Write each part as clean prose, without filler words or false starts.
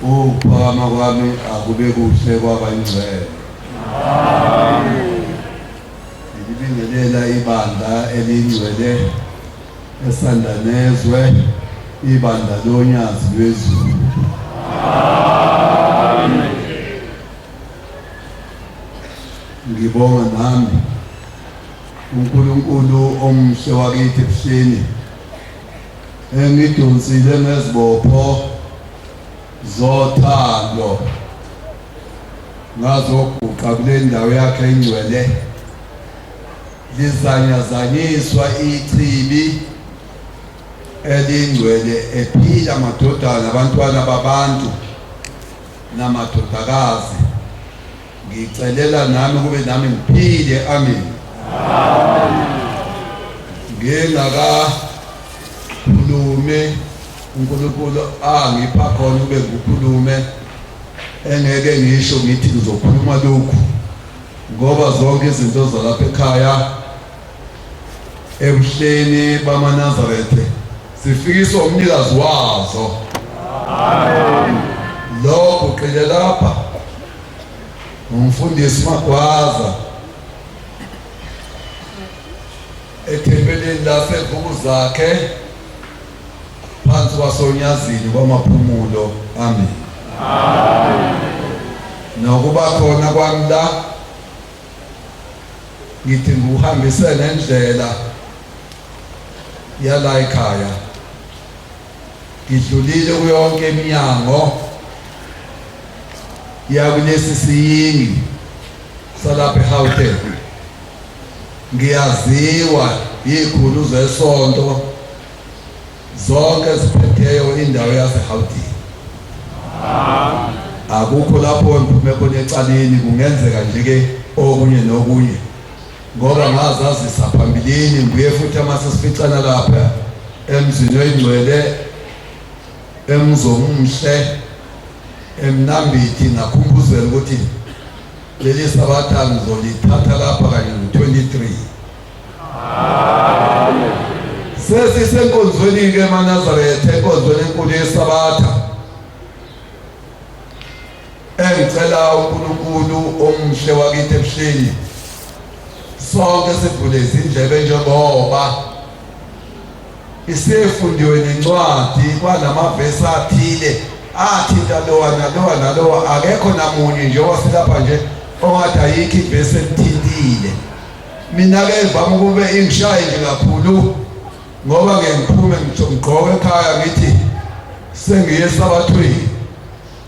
ukuphakama kwami akube kuhle kwabangcwele. Amen. Ngibingelela ibandla elingcwele eSandanezwe, ibandla loNyazi lweZulu. Amen. Ngibonga nami uNkulunkulu omhle wakithi ebuhleni engidonsile ngezibopho zothando ngazoguqa kule ndawo yakhe engcwele lizanyazanyiswa ichibi elingcwele ephila amadodana abantwana babantu namadodakazi. Ngicelela nami kube nami ngiphile. Amen. Ngingakakhulume uNkulunkulu angipha khona ube ngikhulume engeke ngisho ngithi ngizokhuluma lokhu ngoba zonke izinto zalapha ekhaya ebuhleni bamaNazaretha sifikiswa umnikazi wazo. Amen. Lokho uqile lapha umfundisi Magwaza ethempelini laseVukuzakhe phansi kwaSonyazini kwamaphumulo. Amen. Amen. Nokuba khona kwami la ngithi nguhambise nendlela yala ekhaya, ngidlulile kuyonke iminyango yakulesi siyingi salapha eGauteng. Ngiyaziwa izikhulu zesonto zonke ziphetheyo indawo yaseGauteng. Akukho lapho ngiphume khona ecaleni, kungenzeka nje ke okunye nokunye ngoba ngazazisa phambilini. Ngibuye futhi amasesificana lapha emzini oyingcwele emzomhle emNambithi ngakhumbuzela ukuthi leli sabatha ngizolithatha lapha kanye no-23. Amen. Sesisenkonzweni ke eManazaretha, enkonzweni enkulu yesabatha engicela uNkulunkulu omhle wakithi ebuhleni sonke sivule izindlebe njengoba isifundiwe nencwadi kwanamavesi athile athinta lowa nalowa nalowa. Akekho namunye nje wasilapha nje ongathi ayikho ivesi elithintile. Mina-ke ivame ukube ingishaye nje kakhulu ngoba ngemphume ngigqoke ekhaya ngithi sengiye esabathweni.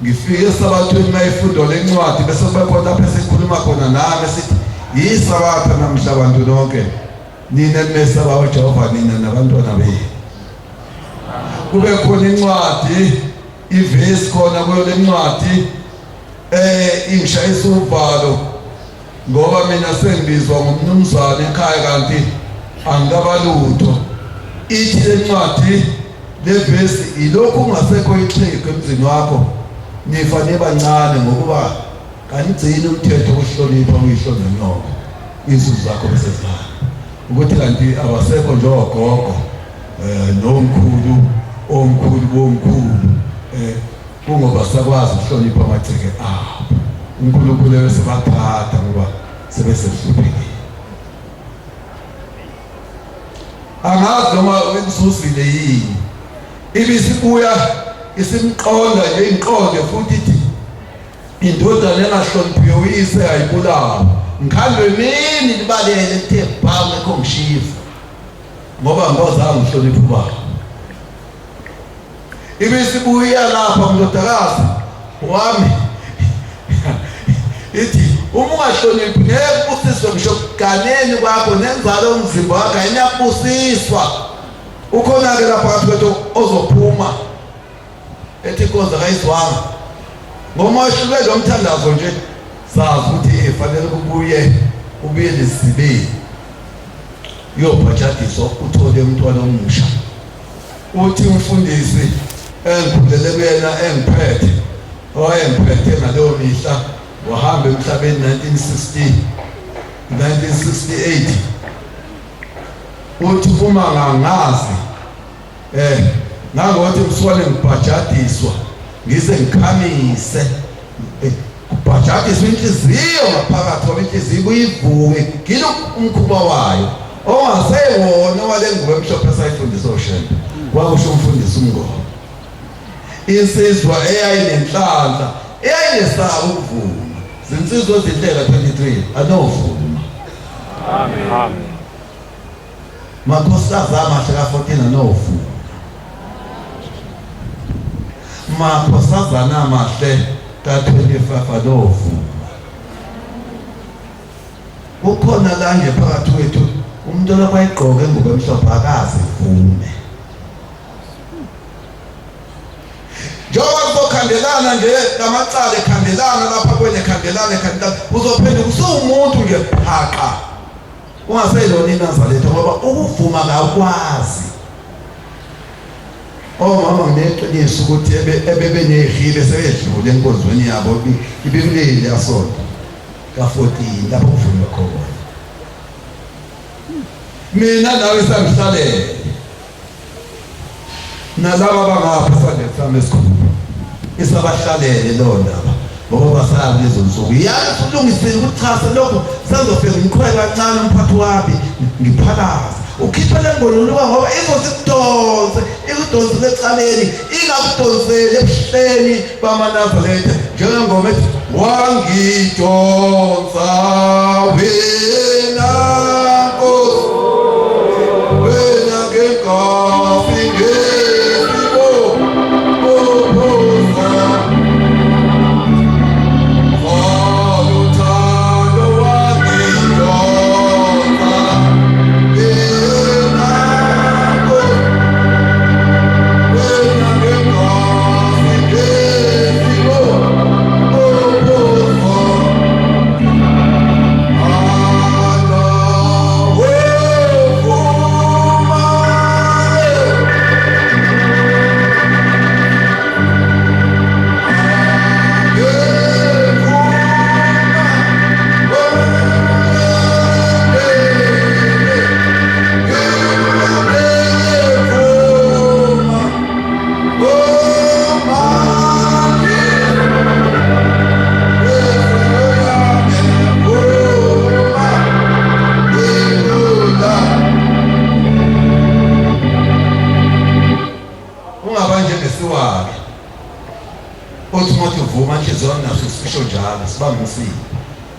Ngifike esabathweni mayifundo lencwadi bese kube khona lapho esikhuluma khona nami sithi yisabatha namhla bantu lonke nina elimesaba uJehova nina nabantwana benu. Kube khona incwadi ivesi khona kuyo lencwadi ingishayisa uvalo ngoba mina sengibizwa ngumnumzane ekhaya kanti angikabalutho. Ithi lencwadi levesi ilokhu ungasekho ixhego emzini wakho nifanele bancane ngokuba kanigcina umthetho wokuhlonipha uyihlonze nonke izinto zakho besezana ukuthi kanti abasekho nje ogogo nomkhulu omkhulu bomkhulu kungoba sakwazi ukuhlonipha amagceke abo. uNkulunkulu sebathatha ngoba sebesehluphekile. Angazi noma wenzusile yini ibisibuya isimqonda nje inqonde futhi ithi indodana engahloniphiwe uyise ayibulawa. Ngikhandwe mini libalele lithe bhamu ekho ngishifa ngoba ngozange ngihloniphe ubaba. Ibisibuya lapha umndodakazi wami ithi uma ungahloniphi ngeke usiswe ngisho kuganeni kwakho nenzalo umzimba wakho ayinabusiswa. Ukhona-ke lapha kaPhetho ozophuma ethi inkonzo kayizwanga ngoma ohlulwe lo mthandazo nje sazi ukuthi efanele ubuye lesibili uyobhajadiswa uthole umntwana omusha. Uthi umfundisi engikhulele kuyena engiphethe owayengiphethe ngaleyo mihla wahamba emhlabeni 1968. Uthi uma ngangazi nangothi mswane ngibhajadiswa ngize ngikhamise kubhajadiswe inhliziyo ngaphakathi ngoba inhliziyo kuyivuke ngilo umkhuba wayo ongasewona wale ngubo emhlophe esayifundisa oshembe kwakusho umfundisi uMngoma. Insizwa eyayinenhlanhla eyayinesaba ukuvuma zinsizwa ezindlela 23 anovuma. Amen. Makhosikazi amahle ka-14 anovuma. Makhosazana amahle ka-25 anovuma. Ukhona la nje phakathi kwethu umuntu olokwayiqoka ingubo emhlophe akaze ivume. Njengoba kuzokhandelana nje lamacala ekhandelana lapha kwenekhandelana uzophenduka usuwumuntu nje phaqa ungaseyilona iNazaretha ngoba ukuvuma kakwazi. Omama ngineqiniso ukuthi ebebenehile sebedlule enkonzweni yabo ibimlile yasonto ka-14 lapho kuvunywa khona. Mina nawe sangihlalele nalaba bangapha esandleni sami esikhulu isabahlalele leyo ndaba ngoba basazi lezo nsuku. Yani usulungisile ukuthi cha selokho sazofika ngiqhwela kancane umphathi wami ngiphakaza ukhipha lengoluluka ngoba izosidonse ikudonse lecaleni ingakudonseli ebuhleni bamaNazaretha njengengoma ethi wangidonsa wena Nkosi wena ngenkafi ngesimo opoza waluthando wangidonsa wena Nkosi wena ngenkafi ngesimo opoza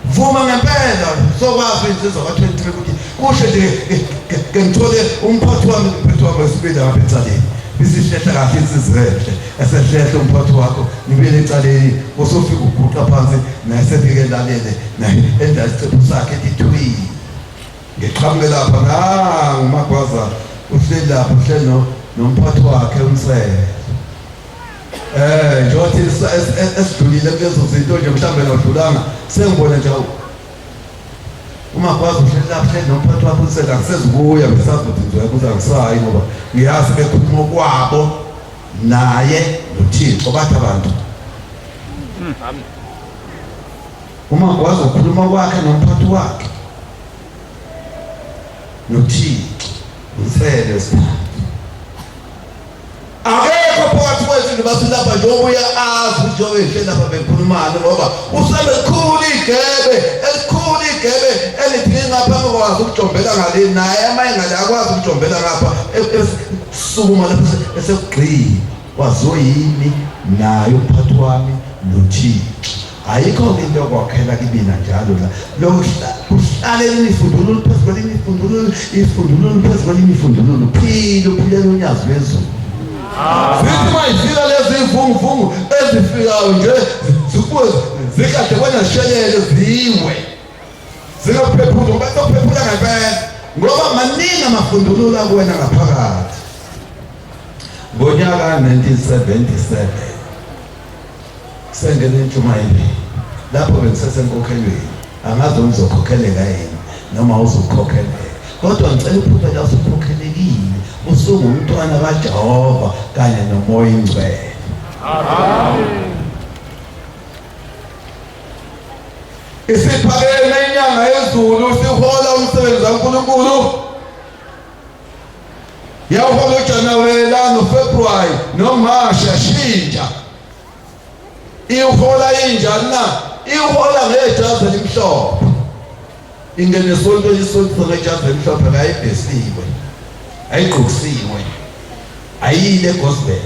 vuma ngempela sokwazi insizwa ka-23 ukuthi kusho nje ngithole umphathi wami wesibili ngapha eceleni isihlehla kahle insizirehle esehlehla umphathi wakho nibele ecaleni usofika uguqa phansi naye sefike elalele naye enza isicebo sakhe ethi ngiqhamuke lapha nguMagwaza uhleli lapha uhleli nomphathi wakhe umsele njengoba esidlulile kulezo zinto nje mhlawumbe nodlulanga sengibona nje uMagwaza uhleli lapha uhleli nomphathi wakhe umsele akusezibuya ngisazi ukuthi ngizoyabuza ngisayi ngoba ngiyazi bekhuluma kwabo naye noThixo bathi abantu uMagwaza ukhuluma kwakhe nomphathi wakhe noThixo umsele akekho phakathi kwethu bathi lapha njengoba uya-azi ukuthi njengoba ehleli lapha bekhulumane ngoba usebelikhulu igebe elithi ngingapha ngikwazi ukujombela ngale naye amanye ngale akwazi ukujombela ngapha esukuma lapha esekugqile wazoyimi naye umphathi wami noThixo. Ayikho into yokwakhela kibina njalo la kuhlalele imifundululo phezu kwelimifundululo ifundululo phezu kwelimifundululo uphile unyazi wezulu. Zithi mayifika lezi imvunguvungu ezifikayo nje zibuye zikade kwenashelele ziwe zingaphephula batophephula ngempela ngoba maningi amafundululo akuwena ngaphakathi. Ngonyaka 1977 sengene eNtshumayeli lapho bengisesenkokhelweni angazi ngizokhokeleka yini noma uzokhokheleka kodwa ngicela iphupho la uzokhokhelekile usungumntwana kaJehova kanye noMoya Ingcwele. Amen. Isiphakeme inyanga yezulu sihola umsebenzi kaNkulunkulu. Yawuhola uJanuwari noFebruwari noMashi yashintsha. ihola injani na? Ihola ngejazi elimhlophe. Ingene esonto isonto ngejazi elimhlophe ayibhesiwe. Ayigqokisiwe. Ayile gospel.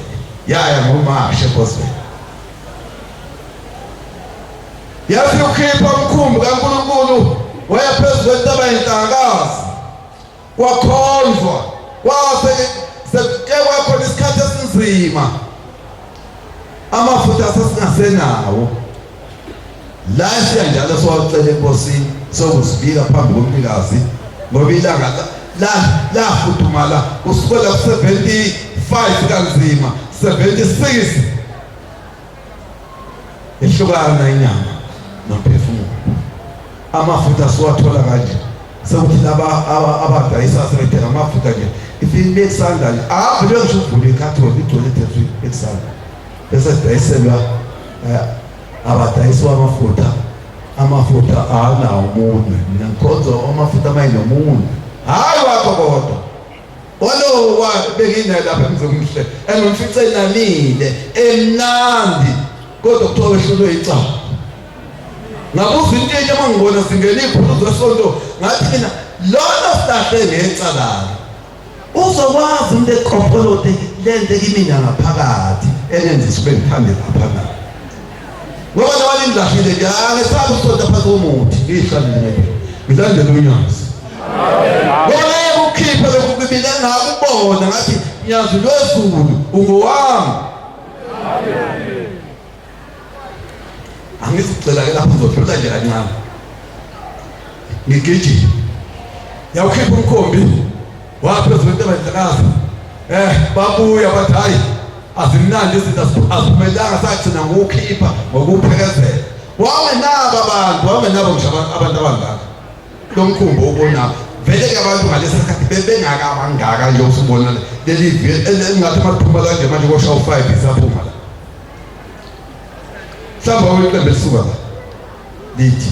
Yaya ngomashe gospel. Yathi ukhipha umkhumbi kaNkulunkulu waya phezulu kwentaba yenhlangakazi. Wakhonzwa. Kwase sekekwa khona isikhathi esinzima. Amafutha asesingasenawo. La siyanjalo sowacela enkosini sokuzibika phambi komnikazi ngoba ilanga la futhumala usukola ku-75 kanzima 76 ihlukana inyama nomphefumulo. Amafutha siwathola kanje sekuthi laba abadayisa sebethenga amafutha nje ifike ekusanda nje vele ngisho uvule ikhathoni igcwele ethethwe ekusanda bese dayiselwa abadayisi amafutha anawo umunwe. Mina ngikhonza amafutha amayinomunwe hayi wakho kodwa walo wabekinayo lapha emzomhle engimfice namile emnandi kodwa kuthiwa wehlulwe icala. Ngabuza into enye uma ngibona singena iphuluzo lesonto ngathi mina lona silahle ngecalana uzokwazi umuntu eqopholote lente kimina ngaphakathi enenzisa ube ngithande laphana ngoba nawali ngidlahlile nje angesabi usonto phakathi komuthi ngihlalile ngilandele unyazi ngoba ukukhipha lokubibile ngakubona ngathi nyazi lwezulu ungowami. Angisicela ke lapho uzodlula nje kancane ngigijima yawukhipha umkhombi waphezulu kwentaba yenhlangakazi babuya bathi hayi azimnandi izinto aziphumelanga sagcina ngokukhipha ngokuphekezela. Wamenabo ngisho abantu abangaka lo mkhumbi obonako vele ke abantu ngalesi sikhathi bebengaka abangaka nje usubona leli engathi maphuma la nje manje kosha u5 isaphuma la samba weqembu elisuka la lithi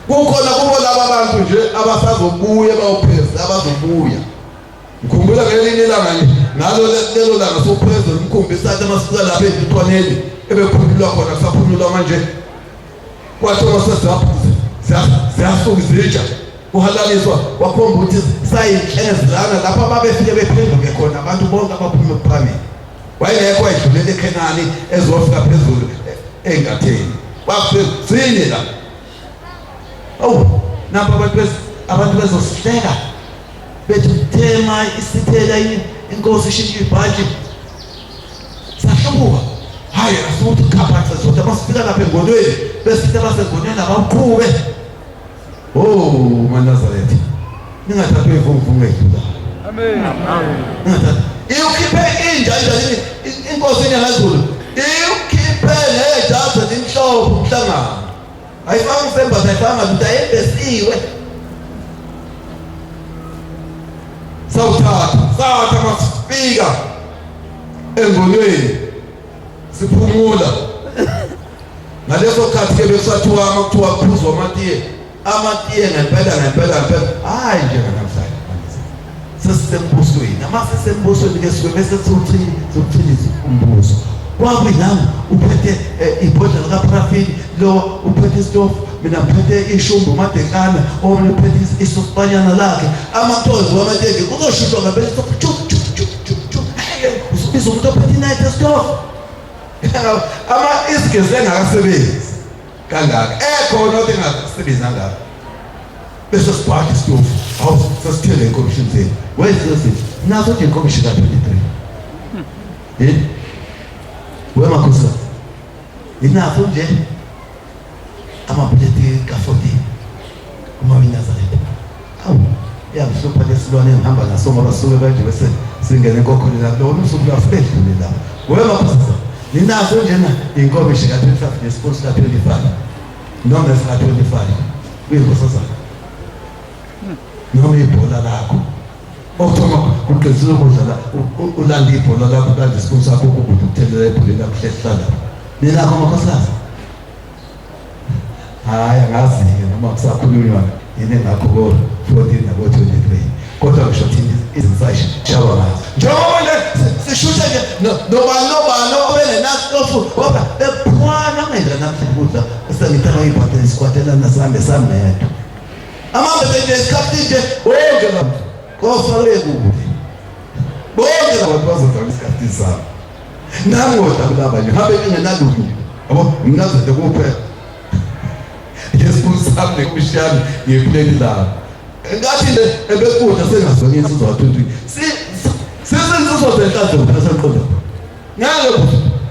kukhona kubo laba bantu nje abasazobuya bawuphezulu abazobuya. Ngikhumbula ngelinye ilanga ngalo lelo langa sopresident umkhumbi sathi masifika lapha eDuthwaneni ebekhululwa khona kusaphumulwa manje kwathi siyasuka izitsha kuhalaliswa wakhomba ukuthi sayinhlezana lapha babefike bephenduke khona abantu bonke abaphume phambili. Wayengekho edlulela eKhenani ezofika phezulu engatheni bafike la napa abantu bezosihleka bethi tema isithela inkosi ishintshe ibhaji sahlubuka hayi asuthi khaphatha zonke masifika lapha engonweni besithi abasengonweni abaqhube maNazaretha ningathathwe imvumvume edlula. Amen. Ningathathwe iyokhiphe injani inkosi yangazulu iyokhiphe nejazi elimhlophe umhlangano ayifanga isembatho ayifanga lutho ayembesiwe. Sawuthatha masifika engonweni siphumula ngaleso khathi ke besathiwa kuthiwa kuphuzwa amatiye ngempela hayi nje namhlanje sesisembusweni amasesembusweni ke sibe bese sokuthiliza umbuso kwakuyilanga uphethe ibhodlela kaPrafini lo uphethe isitofu mina ngiphethe ishumbu umadekana omnye uphethe isosipanyana lakhe amathozi wamatenge kuzoshishwa ngabele usubiza umuntu ophethe night stove isigeze engakasebenzi kangaka ekhona othi engasebenzi ngaka bese sibhaka isitofu sasithele inkomishini zenu wayesithi naso nje inkomishini ka-23 wemakhosi inaso nje amabhuleti ka-14 uMaNazaretha yabuhlupha lesilwane engihamba naso ngoba suke kanje bese singene enkokhoni la lona usuku lwasibedlule la wemakhosi ninaso njena inkomishi ka-25 nesiphosi ka-25 noma esika-25 kuyinkosazana noma ibhola lakho okuthoma kuqedisile ukudlala ulanda ibhola lakho ulanda isiphosi sakho ukubuda ukuthelela ebholeni lakho hlehlala ninakho amakhosikazi hayi angazi-ke noma kusakhulunywa yini ngakho ko-14 nako-23 kodwa ngisho thina izinsayishaba ngazo njengoba nje sishutha nje nobani obenenastofu ngoba ephwana Amandla namhla ukudla esengithatha ibhatheli sikwatelana sihambe samedwa. Amambe nje isikhathi nje bonke lapho. Kofale kude. Bonke abantu bazodala isikhathi sabo. Nami ngoda kulaba nje habe ngingenalutho. Yabo nginazote kuphela. Yesu sami nekushiyana ngeplane la. Ngathi le ebekudla sengazonye insizwa wathi sisenziso zenhlanhla phakaseqondo. Ngeke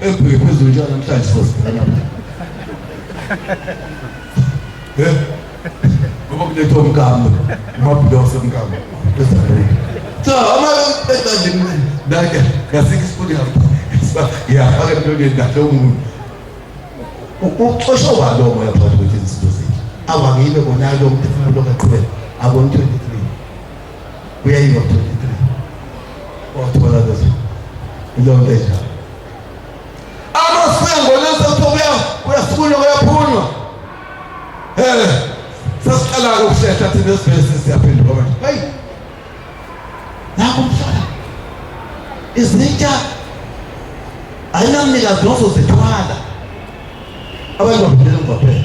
ebheke phezulu njalo namhlanje sosibona. Ngoba kuletho umkamo, umabhulo semkamo. So, ama ndake ngasikisifuni lapha. Yeah, ake mntweni ngahle umuntu. Uxosho kwalo moya phakathi kwezinto zethu. Awangibe bona lo mphefumulo kaqhubeka. Abone 23. Uyayiwa 23. Wathola lezo. Lo ndeja. Amasengo lesothobuya kuyasikunywa kuyaphunywa. Sasiqala ukushesha thina esibhese siyaphenduka manje. Hey. Nakho mhlala. Izintsha ayinamnikazi ozozithwala. Abantu baphela ngaphela.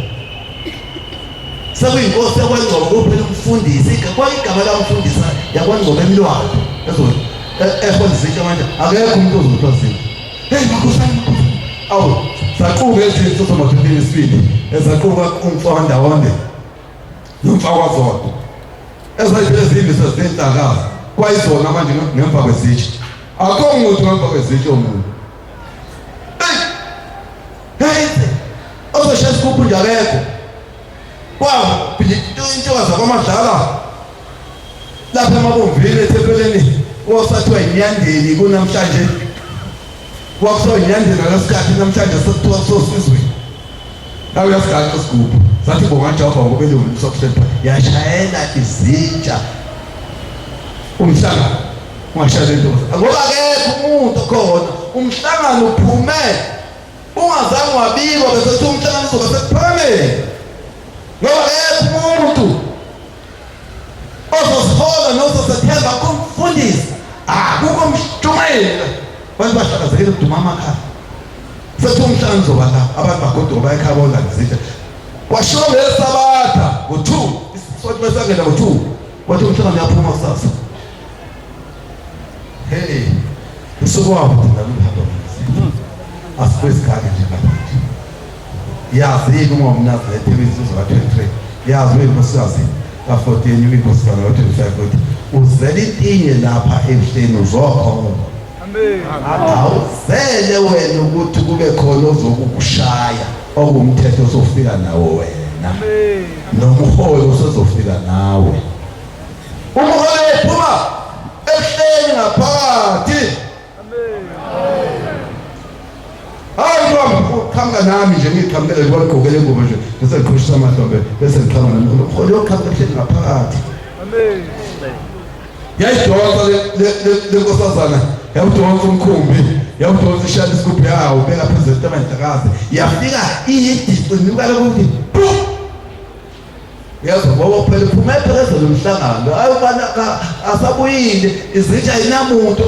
Sekuyinkosi yakwangcobo kuphela umfundisi, kwayigama lamfundisa yakwangcobo emlwalo. Efundisa manje akekho umuntu ozothwasile. Hey makhosana. Awu, saquka ezinto somathini isibili, ezaquka umfana wonke. Nomfaka zodwa. Ezayiphela izimbi sezinhlakazi. Kwayizona manje ngemva kwezitsha. Akho umuntu ngemva kwezitsha omuntu. Hey, ozoshaya isikuphu nje akekho. Wow, into zakwamadlala. Lapha emabomvini eThempeleni, osathiwa inyandeni kunamhlanje. Wakusho inyandeni ngalesikhathi namhlanje sekuthiwa sosizweni. Nawe uyasigaxa isigubhu. Sathi bongaJehova ngoba belungu sokuhlepha. Yashayela izintsha. Umhlangano ungashayela into. Ngoba akekho umuntu khona. Umhlangano uphume. Ungazange wabikwa bese umhlangano uzoba sekuphakeme. Ngoba akekho umuntu ozosihola nozosethemba kumfundisi. Akukho umshumayela. Abantu bahlakazekile ukuduma amakhaya. Sethu umhlangano uzoba la abantu bagoduka bayekhaya bonke ngezinto. Kwashonga eSabatha ngo2 sothi besangena ngo2 wathi umhlangano uyaphuma kusasa. Hey usuku wabo ndingaluhamba asikwesikhake nje manje. Yazi uma umnazi leTV uzoba 23 yazi wenkosikazi ka14 uyinkosikazi ka25 ukuthi uzele itinye lapha ebuhleni uzokhona. Amen. Awuzele wena ukuthi kube khona ozokukushaya okumthetho osofika nawo wena. Amen. Nomholo usezofika nawe. Umholo ephuma ebuhleni ngaphakathi. Amen. Hayi baba, khanga nami nje ngiqhamukele ngigqokele ingubo nje bese ngiqhoshisa amahlombe bese ngiqhama nami umholo yokhanga ebuhleni ngaphakathi. Amen. Yayidonsa le nkosazana yawudonsa umkhumbi yawudonsa ishaya isigubhu yawo beka phezulu etamanhlakazi yafika iyidicini ukala ukuthi yazo ngoba phela uphume phezulu umhlangano ayubana asabuyile izitsha inamuntu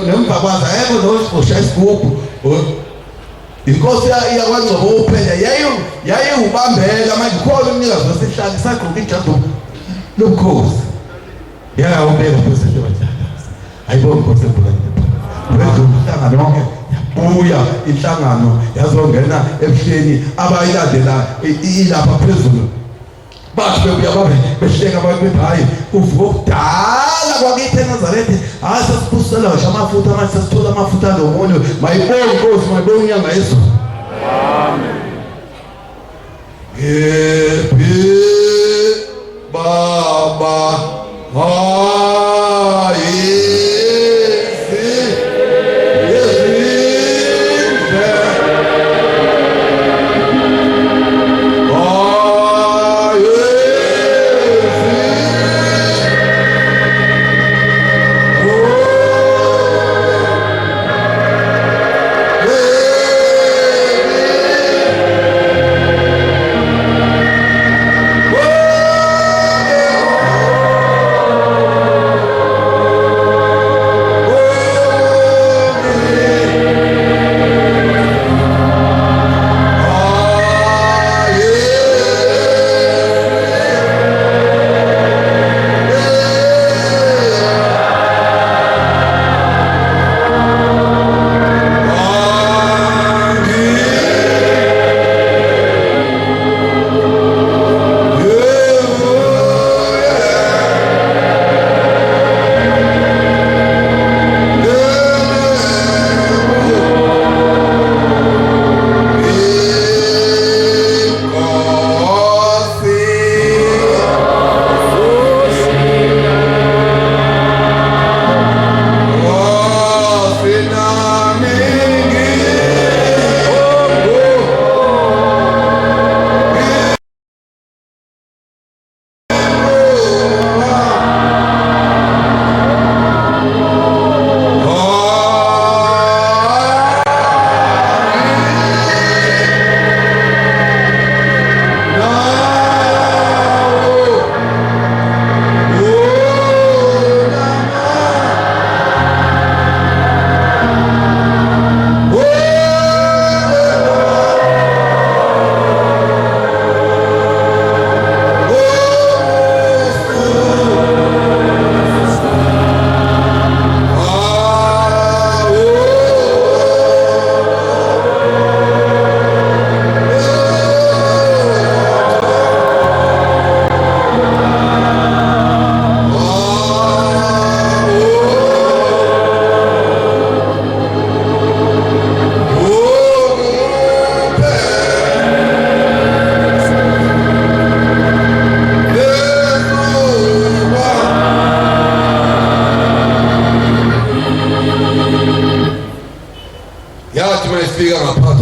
ngemva kwazo ayekho noshaya isigubhu. Inkosi yakwaNgcobo uphela yayihubambela manje khona umnikazi wesihlalo sagqoka ijazi lomkhosi. Yeah, ubeka phezulu bathatha. Ayibona inkosi ebulani. Wenza umhlangano wonke. Buya inhlangano yazongena ebuhleni abayilandela ilapha phezulu. Bathi bebuya babe behleka abantu behayi uvuka okudala kwakithi eNazaretha asesipusela nje amafutha manje sesithola amafutha lomonyo mayibonge inkosi mayibonge inyanga yesu. Amen. Baba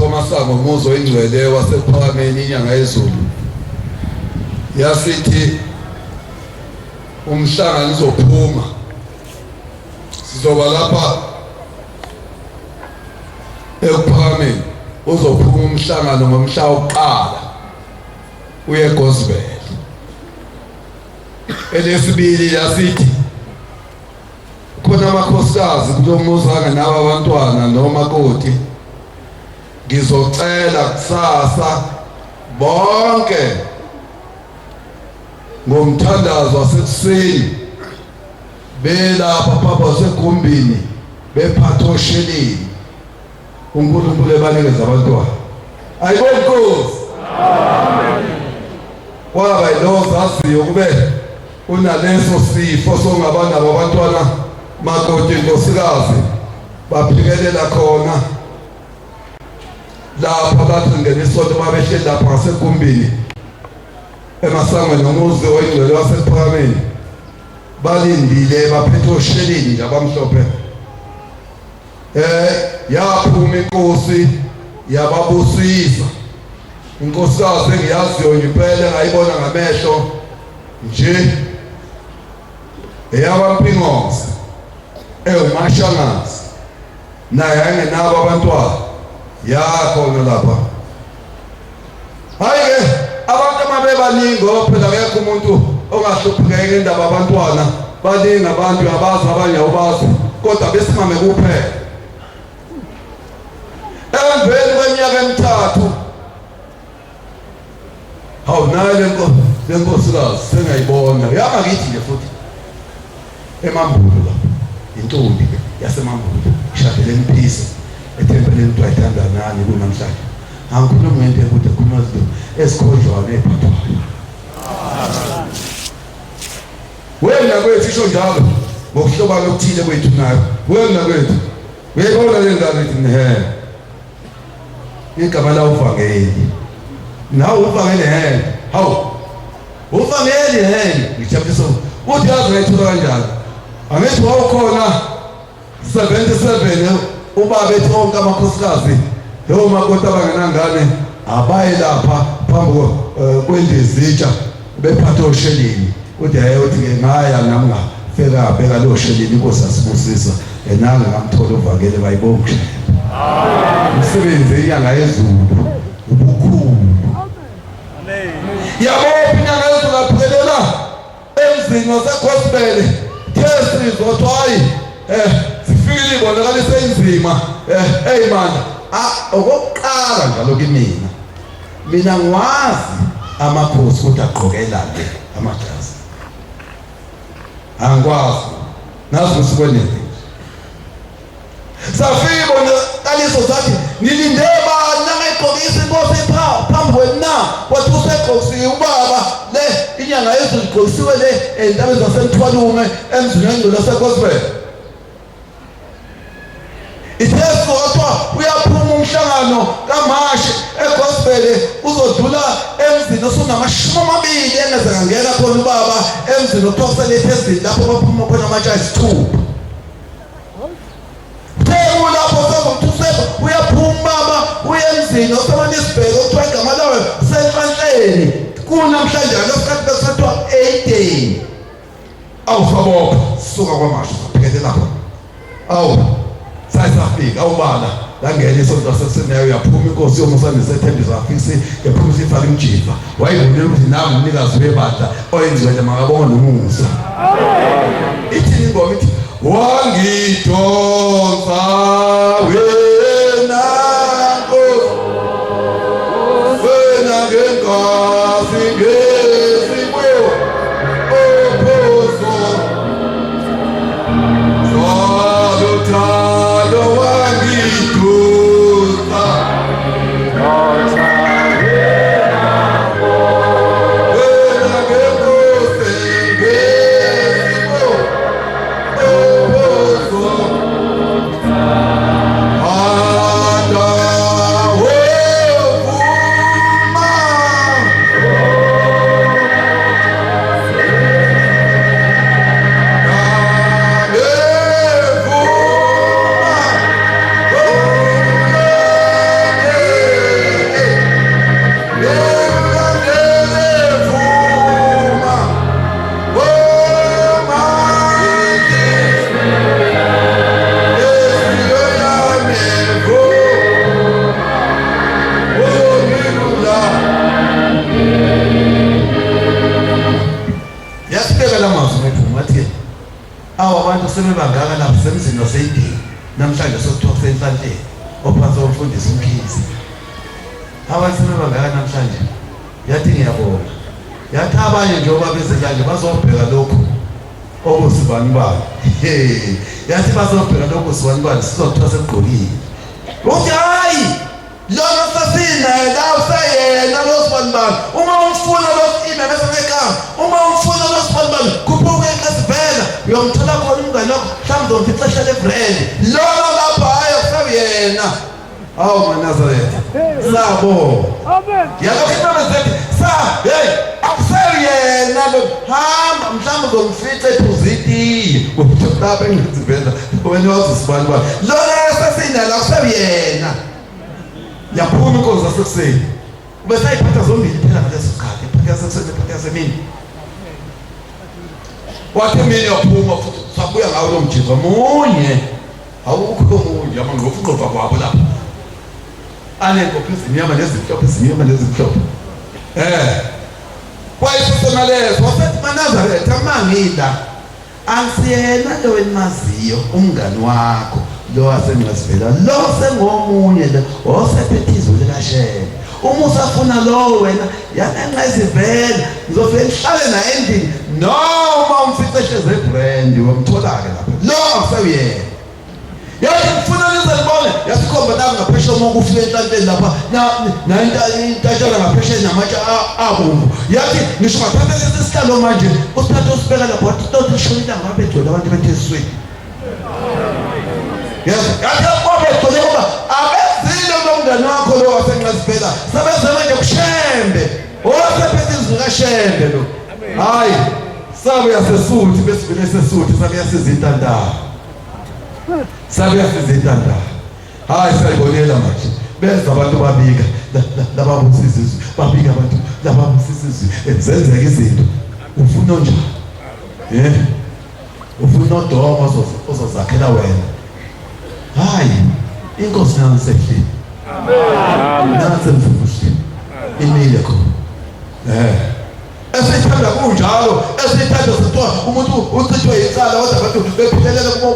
Thomas ngomuzo oyingcwele wasePhakameni inyanga yezulu yasithi umhlangano uzophuma sizoba lapha ePhakameni uzophuma umhlangano ngomhla wokuqala uye eGospel. Elesibili yasithi khona amakhosikazi kulomuzi anganabo abantwana nomakoti ngizocela kusasa bonke ngomthandazo wasekuseni belapha papa segumbini bephatha osheleni uNkulunkulu ebanikeza abantwana. Ayibonge Nkosi. Amen. Waba yilowo zaziyo kube unaleso sifo songabana abantwana makoti inkosikazi baphikelela khona lapha bathi ngelisonto babehleli lapha ngasegumbini emasangweni nomuzi oyingcwele wasePhakameni balindile baphethe osheleni nje abamhlophe. Yaphuma inkosi yababusisa. Inkosikazi engiyaziyo impela ngayibona ngamehlo nje eyabampingozi uMashangazi naye angenabo abantwana yakhona lapha. Hayi-ke abantu mabebaningi phela akekho umuntu ongahluphekanga indaba abantwana baningi abantu abazi abanye awubazi kodwa besimame kuphela. Emveni kweminyaka emithathu hawu nayo le nkosikazi sengayibona yangakithi nje futhi eMambulo lapha intombi yaseMambulo ishadele Mphisi ethempelini twayithanda nani kunamhlanje angikhuluma ngento ekude kumazido esikhodlwana ephathwayo. Wena kwethu isho njalo ngokuhlobana okuthile kwethu nayo wena kwethu uyayibona le ngane ithi igama la uvangeli nawe uvangeli hawu uvangeli ngijabulisa uthi yazi ngayithola kanjani angithi wawukhona 77 ubaba ethi onke amakhosikazi leyo makoti abangenangane abaye lapha phambi kwendizitsha bephatha osheleni uthi uthi ngaya nami ngafika abheka lo sheleni inkosi asibusisa enanga ngamthola uvangeli bayibonke. Umsebenzi inyanga yezulu ubukhulu. Yabo inyanga yezulu aphelela emzini waseGospel thesizwa hayi sifikile ibonakalise inzima man okokuqala njalo mina ngwazi amakhosi ukuthi agqokela le amajazi angikwazi nazi usikwenene safike bonakaliso zathi nilinde bani nangayigqokisa inkosi phambi kwenu na wathi usegqokisiwe ubaba le inyanga yezulu igqokisiwe le entabeni zasemthwalume emzini wengcwele waseGospel. Itheso kwathiwa uyaphuma umhlangano kaMashi eGospel uzodlula emzini osunamashumi 20 engeze ngangena khona ubaba emzini othokoselethe ezini lapho baphuma khona amatshayi 6. Themu lapho sezomthusela uyaphuma baba uye emzini osemanisibheke okuthiwa igama lawo senhlanhleni kunamhlanje lesikhathi besathiwa 8 awusabopha suka kwaMashi saphekele lapho sayisafika awubala langena isonto lasesenayo yaphuma inkosi yomusandisa ethembisa afisi yaphuma isifaka imjiva wayibonela ukuthi nami umnikazi webandla oyingcwele makabonga nomusa. Ithi ingoma ithi wangidonsa wena nkosi wena ngenkazi ngesibuyo ophoso Talo wangidonsa wena ngenkosi ngesibuyo ophoso handa wevuma sebebangaka lapho semzini waseyidini namhlanje sokuthiwa kusenhlanhleni ophansi komfundisi uMkhize. Abantu sebebangaka namhlanje yathi ngiyabonga. Yathi abanye njengoba bese kanje bazobheka lokho okusibanibani. Yathi bazobheka lokho kusibanibani sizothiwa sekugqokile. Uthi hayi lona sasina la usayena lo sibanibani. Uma umfuna lo ime bese ngekama. Uma umfuna lo sibanibani kuphuke eKlasivela uyomthola khona umngane wakho mhlawumbe uzomfica hlale ebrand. Lona lapha hayi usayena. Awu maNazaretha. Sabo. Amen. Yalokho imemezethi sa hey akuseyena lo hamba mhlawumbe uzomfica ephuzitiye. Lapha eKlasivela wena wazisibani ba. Lona sasina la usayena. Yaphuma inkosi yasekuseni. Bese ayiphatha zombili phela ngaleso sikhathi, iphatha yasekuseni iphatha yasemini. Wathi mina yaphuma futhi sabuya ngawo lo mjingo munye. Awukho munye yamangofuqova kwabo lapha. Anenkosi izimnyama nezimhlophe izimnyama nezimhlophe. Kwayisona lezo wasethi maNazaretha mangida. Ansiyena lo enimaziyo umngani wakho. Lo waseNgqasivela lo sengomunye lo osephethe izwi likaShembe. Uma usafuna lo wena yaNgqasivela ngizofika ngihlale naye endlini noma umfice ehleze ebrand wamthola ke lapha lo akusayena. Yathi ngifuna nizibone yasikhomba la ngaphesheya uma kufika enhlanhleni lapha na intatshana ngaphesheya namatshe abomvu. Yathi ngisho ngathatha lesi sihlalo manje usithatha usibeka lapha wathi tot ishonile ngabe egcwele abantu bethesweni. Yes, yathi ngoba egcwele ngoba abezile nomngane wakho lo waseNgqasivela sebeze manje kuShembe osephethe izwi likaShembe lo. Hayi sabe yaseSuthi besivele seSuthi sabe yasizintandaba. Sabe yasizintandaba. Hayi sayibonela manje benza abantu babika laba busizizwe babika abantu laba busizizwe enzenzeka izinto ufuna njani ufuna udoma ozozakhela wena. Hayi inkosi nangisehlile. Amen. Nangisemfushini inile khona. Esithanda kunjalo esithanda sithiwa umuntu uchithwe icala kodwa abantu bephelele kubo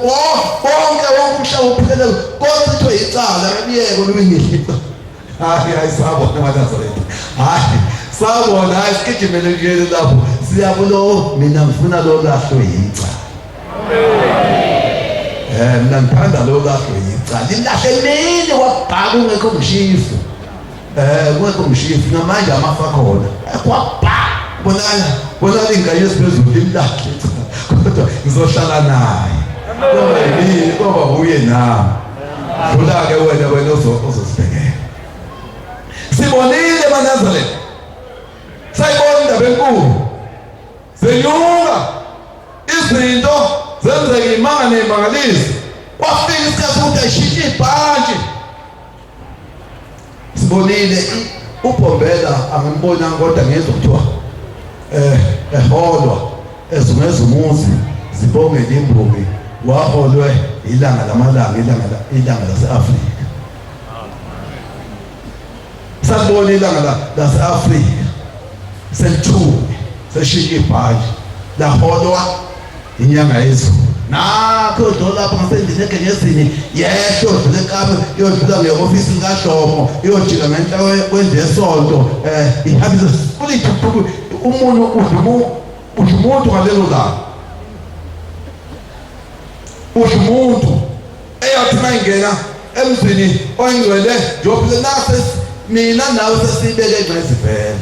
bonke umhlaba uphelele kodwa icala ngebiyeko lobingihlipha. Hayi sabona maNazaretha. Hayi sabona hayi sigijimele nje lapho siyabulo mina ngifuna lo lahlwe icala. Mina ngithanda lo lahlwe icala. Lilahle mini wabhaka ungekho mshifu. Ungekho mshifu namanje amafa khona. Kwabhaka bonala ingane esiphezulu imlahle kodwa ngizohlala naye. Ngoba yini ngoba uye nami. Dlula ke wena ozosibhekela. Sibonile maNazaretha. Sayibona indaba enkulu. Zenyuka izinto zenzeka imanga nemangaliso. Kwafika isikhathi ukuthi ayishintshe ibhanti. Sibonile uBhombela angambona kodwa ngezwe kuthiwa eholwa ezungeza umuzi zibongela imbuki waholwe ilanga lamalanga ilanga lase-Afrika. Sabona ilanga lase-Afrika selithume seshintshe ibhanti laholwa inyanga yezulu. Nakho dolapha ngasendlini egengezini yehlo dlule eKapa yodlula ngeofisi likaDlomo yojika ngenhla kwenze esonto ihambisa kulithuphuku umuntu umuntu ngalelo langa umuntu eyathi mayingena emzini oyingcwele njengoba nase mina nawe sesibeke eNgqasivela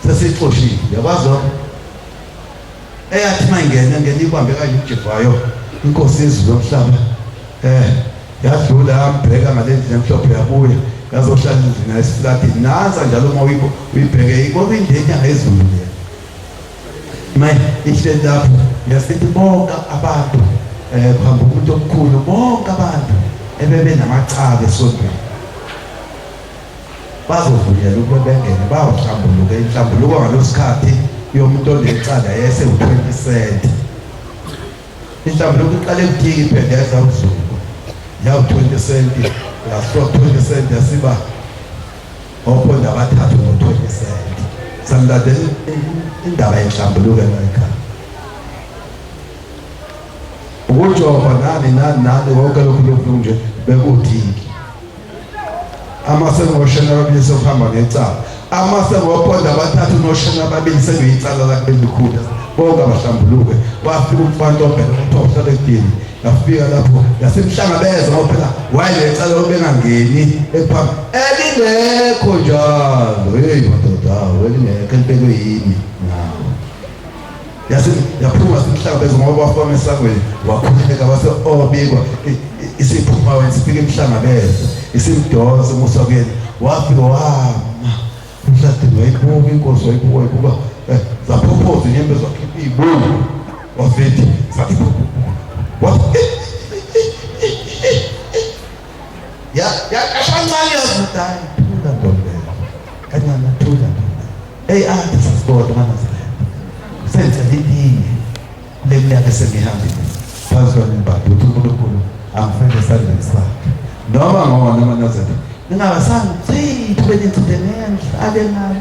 sesixoshile yabazi eyathi mayingena ibambe kanje uJevayo inkosi yezulu yomhlaba yadlula yambheka ngalendlela emhlophe yabuya yazohlala endlini esiflatini nanza njalo uma uyibheke ikho indenya ngezulu le manje ihleli lapho yasithi bonke abantu kuhamba umuntu omkhulu bonke abantu ebebe namacala esontweni bazovunyelwa ukuba bengene bayohlambuluka inhlambuluko ngalosikhathi yomuntu onecala yese u20 cent. Inhlambuluko iqale ukutiki iphela yaza uzulu yawu 20 cent yasifro 20 cent yasiba oponda abathathu ngo20 cent. Sangiladela indaba yenhlambuluko ekhaya. ukujoba nani konke lokhu nje bekudiki amasengoshana ababili sokuhamba ngecala amasengoponda abathathu noshana ababili sekuyicala lakhe elikhulu bonke abahlambuluke wafika umfana obheka umthombo ekudini yafika lapho yasemhlangabeza ngoba phela wayecala obengangeni ephambi elingekho njalo hey madoda elingekho empelwe yini nawo yaphuma simhlangabeza ngoba wafona esangweni wakhuleka wase obikwa isiphuma wena sifike emhlangabeza isimdoza musakeni wafika wama umhlathe wayibuka inkosi wayibuka zapropose inyembe zakhipha ibuku wafithi zakhipha ya kashancane yazitayi thula ntombi kancane thula hey athi sisiboda manje senze liningi leminyaka esengihambile phansi kwemibhalo uNkulunkulu angifende esandleni sakhe noma ngona manazeli ningabasangi sithi benintsudene ake ngalo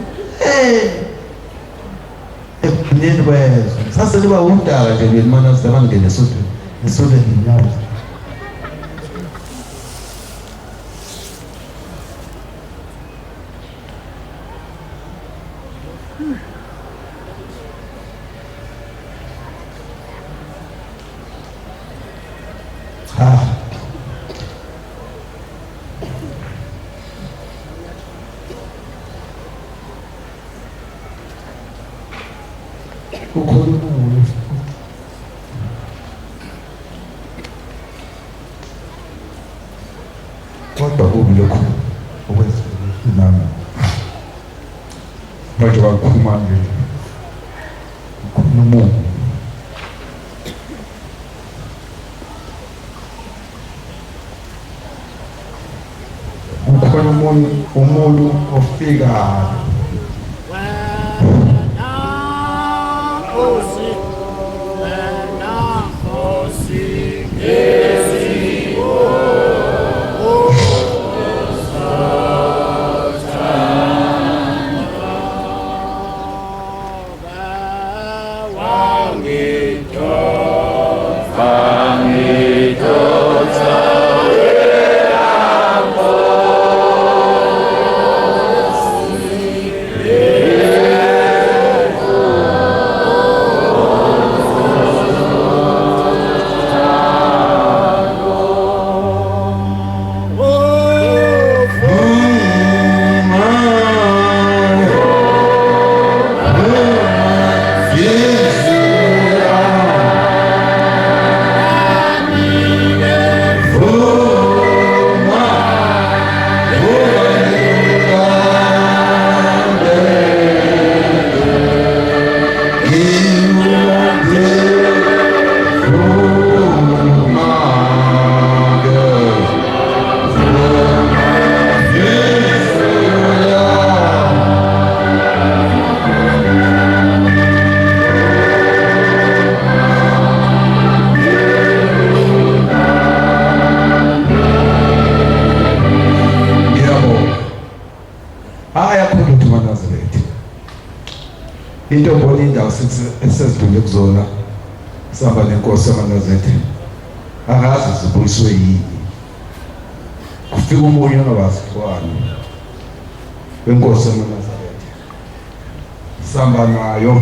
ekuphineni kwezwe sase liba umdala nje mina manazeli bangene esodweni inyawo kodwa kubi lokhu okwenziwe nami manje bakhuluma nje ukhuluma ukhona umuntu ofika into mbona indawo esezidlule kuzona sihamba nenkosi yamanazete akazi zibuyiswe yini kufika umunye ongabasithwani wenkosi yamanazete sihamba nayo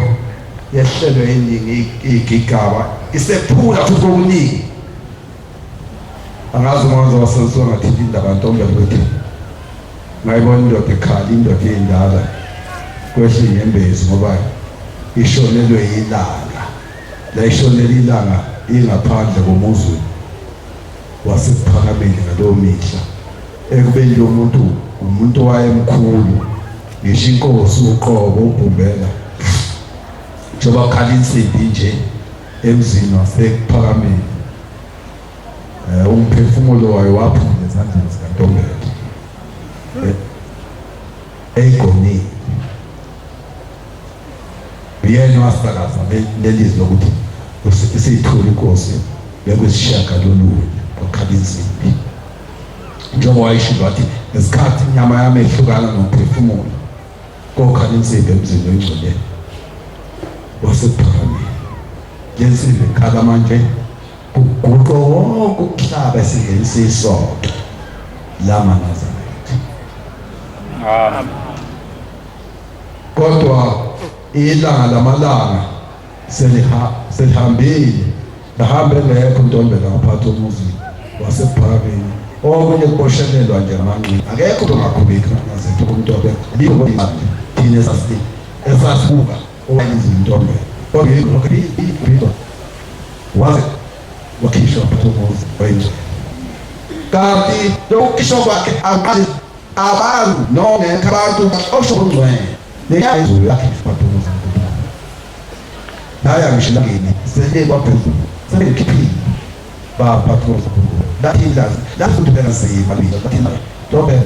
yehlelwe eningi igigaba isephula futhi okuningi angazi manje wasenziwa ngathi indaba ntombi bethu ngayibona indoda ekhala indoda endala kwehla inyembezi ngoba ishonelwe ilanga la ishonela ilanga ingaphandle komuzi wasephakameni ngalowo mihla ekubeni lo umuntu wayemkhulu ngisho inkosi uqobo ubumbela njoba khala insimbi nje emzini wasephakameni umphefumulo wayo waphuma ezandleni zikaNtombela egonini yena wasakaza lelizwi lokuthi isithule inkosi bekwisishaka lolunye wakhala insimbi njengoba wayisho wathi ngesikhathi inyama yami ehlukana nomphefumulo kokhala insimbi emzini oyingcwele wasephakameni lensimbi ekhala manje kuguqo wonke umhlaba esingenisa isonto lamaNazaretha. Kodwa ilanga lamalanga selihambile, lahambe ngekho uNtombela ngaphathi komuzi waseBhakeni. Okunye kuboshelelwa nje amanqina, akekho ongaqhubeki nazethu kuNtombela. Yiko thina esasibuka owayenza uNtombela. Kodwa yiko waze wakhishwa ngaphathi komuzi wenje. Kanti lokukhishwa kwakhe abantu nongekho abantu osho ongcwele nezulu yakhishwa ngaphathi komuzi. Naya ngishilangeni selekwa phezulu selekhiphile baphathi komuzi. Lathi lazi lathi uthubeka nzima lizo lathi Ntombela